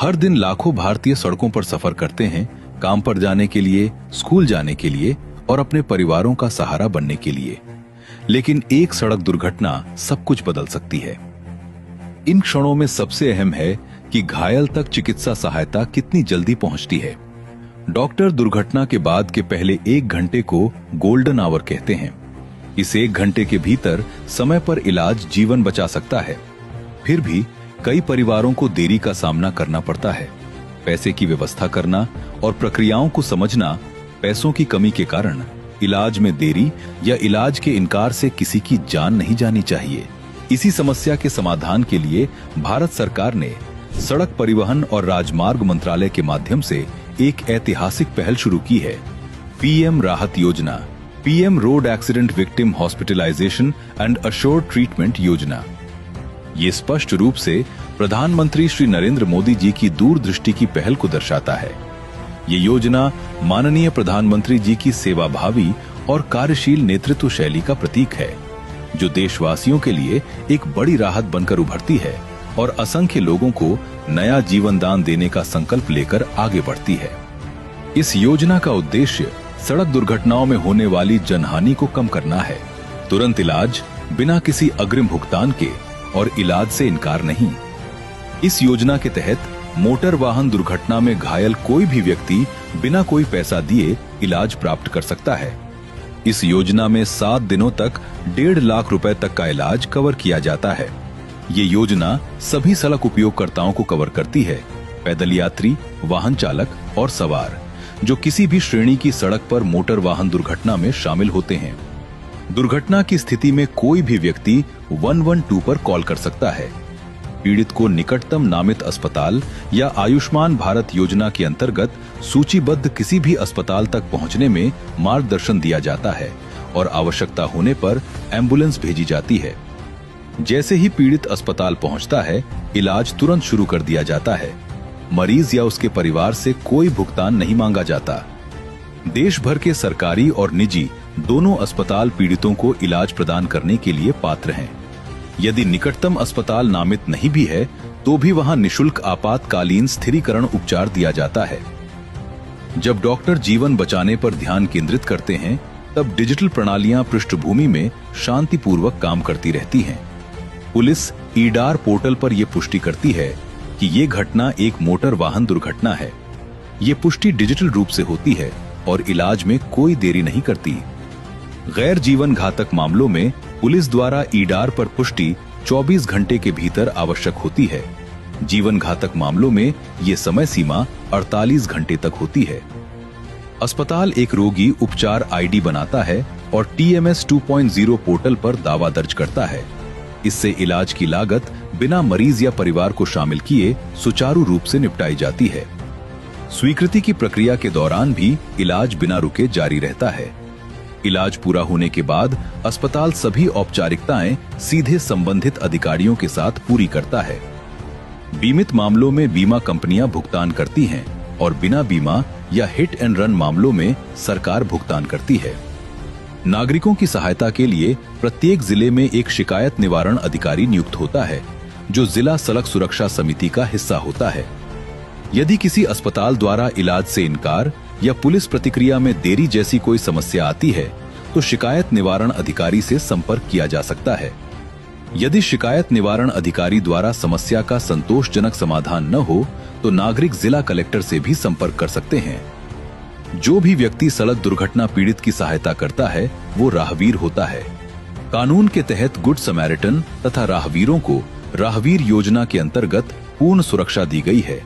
हर दिन लाखों भारतीय सड़कों पर सफर करते हैं, काम पर जाने के लिए, स्कूल जाने के लिए और अपने परिवारों का सहारा बनने के लिए। लेकिन एक सड़क दुर्घटना सब कुछ बदल सकती है। इन क्षणों में सबसे अहम है कि घायल तक चिकित्सा सहायता कितनी जल्दी पहुंचती है। डॉक्टर दुर्घटना के बाद के पहले 1 घंटे को गोल्डन आवर कहते हैं। इस 1 घंटे के भीतर समय पर इलाज जीवन बचा सकता है। फिर भी कई परिवारों को देरी का सामना करना पड़ता है। पैसे की व्यवस्था करना और प्रक्रियाओं को समझना। पैसों की कमी के कारण इलाज में देरी या इलाज के इनकार से किसी की जान नहीं जानी चाहिए। इसी समस्या के समाधान के लिए भारत सरकार ने सड़क परिवहन और राजमार्ग मंत्रालय के माध्यम से एक ऐतिहासिक पहल शुरू की है, पीएम राहत योजना, PM road accident victim hospitalization and assured treatment योजना। ये स्पष्ट रूप से प्रधानमंत्री श्री नरेंद्र मोदी जी की दूरदृष्टि की पहल को दर्शाता है। ये योजना माननीय प्रधानमंत्री जी की सेवाभावी और कार्यशील नेतृत्व शैली का प्रतीक है, जो देशवासियों के लिए एक बड़ी राहत बनकर उभरती है और असंख्य लोगों को नया जीवन दान देने का संकल्प लेकर आगे बढ़ती है। इस योजना का उद्देश्य सड़क दुर्घटनाओं में होने वाली जनहानि को कम करना है। तुरंत इलाज, बिना किसी अग्रिम भुगतान के और इलाज से इनकार नहीं। इस योजना के तहत मोटर वाहन दुर्घटना में घायल कोई भी व्यक्ति बिना कोई पैसा दिए इलाज प्राप्त कर सकता है। इस योजना में 7 दिनों तक 1.5 लाख रुपए तक का इलाज कवर किया जाता है। ये योजना सभी सड़क उपयोगकर्ताओं को कवर करती है, पैदल यात्री, वाहन चालक और सवार, जो किसी भी श्रेणी की सड़क पर मोटर वाहन दुर्घटना में शामिल होते हैं। दुर्घटना की स्थिति में कोई भी व्यक्ति 112 पर कॉल कर सकता है। पीड़ित को निकटतम नामित अस्पताल या आयुष्मान भारत योजना के अंतर्गत सूचीबद्ध किसी भी अस्पताल तक पहुंचने में मार्गदर्शन दिया जाता है और आवश्यकता होने पर एम्बुलेंस भेजी जाती है। जैसे ही पीड़ित अस्पताल पहुंचता है, इलाज तुरंत शुरू कर दिया जाता है। मरीज या उसके परिवार से कोई भुगतान नहीं मांगा जाता। देश भर के सरकारी और निजी दोनों अस्पताल पीड़ितों को इलाज प्रदान करने के लिए पात्र हैं। यदि निकटतम अस्पताल नामित नहीं भी है, तो भी वहां निशुल्क आपातकालीन स्थिरीकरण उपचार दिया जाता है। जब डॉक्टर जीवन बचाने पर ध्यान केंद्रित करते हैं, तब डिजिटल प्रणालियां पृष्ठभूमि में शांतिपूर्वक काम करती रहती हैं। पुलिस ईडार पोर्टल पर यह पुष्टि करती है कि ये घटना एक मोटर वाहन दुर्घटना है। ये पुष्टि डिजिटल रूप से होती है और इलाज में कोई देरी नहीं करती। गैर जीवन घातक मामलों में पुलिस द्वारा ईडार पर पुष्टि 24 घंटे के भीतर आवश्यक होती है। जीवन घातक मामलों में ये समय सीमा 48 घंटे तक होती है। अस्पताल एक रोगी उपचार आईडी बनाता है और TMS 2.0 पोर्टल पर दावा दर्ज करता है। इससे इलाज की लागत बिना मरीज या परिवार को शामिल किए सुचारू रूप से निपटाई जाती है। स्वीकृति की प्रक्रिया के दौरान भी इलाज बिना रुके जारी रहता है। इलाज पूरा होने के बाद अस्पताल सभी औपचारिकताएं सीधे संबंधित अधिकारियों के साथ पूरी करता है। बीमित मामलों में बीमा कंपनियां भुगतान करती हैं और बिना बीमा या हिट एंड रन मामलों में सरकार भुगतान करती है। नागरिकों की सहायता के लिए प्रत्येक जिले में एक शिकायत निवारण अधिकारी नियुक्त होता है, जो जिला सड़क सुरक्षा समिति का हिस्सा होता है। यदि किसी अस्पताल द्वारा इलाज से इनकार या पुलिस प्रतिक्रिया में देरी जैसी कोई समस्या आती है, तो शिकायत निवारण अधिकारी से संपर्क किया जा सकता है। यदि शिकायत निवारण अधिकारी द्वारा समस्या का संतोषजनक समाधान न हो, तो नागरिक जिला कलेक्टर से भी संपर्क कर सकते हैं। जो भी व्यक्ति सड़क दुर्घटना पीड़ित की सहायता करता है, वो राहवीर होता है। कानून के तहत गुड समैरिटन तथा राहवीरों को राहवीर योजना के अंतर्गत पूर्ण सुरक्षा दी गई है।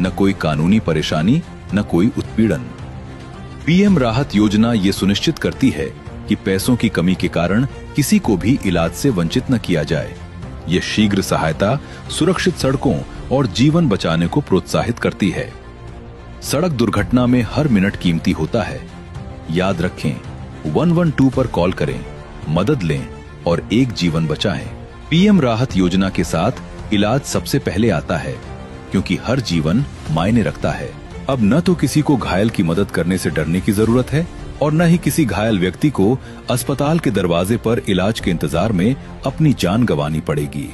न कोई कानूनी परेशानी, न कोई उत्पीड़न। पीएम राहत योजना ये सुनिश्चित करती है कि पैसों की कमी के कारण किसी को भी इलाज से वंचित न किया जाए। ये शीघ्र सहायता, सुरक्षित सड़कों और जीवन बचाने को प्रोत्साहित करती है। सड़क दुर्घटना में हर मिनट कीमती होता है। याद रखें, 112 पर कॉल करें, मदद लें और एक जीवन बचाएं। पीएम राहत योजना के साथ इलाज सबसे पहले आता है, क्योंकि हर जीवन मायने रखता है। अब न तो किसी को घायल की मदद करने से डरने की जरूरत है और न ही किसी घायल व्यक्ति को अस्पताल के दरवाजे पर इलाज के इंतजार में अपनी जान गंवानी पड़ेगी।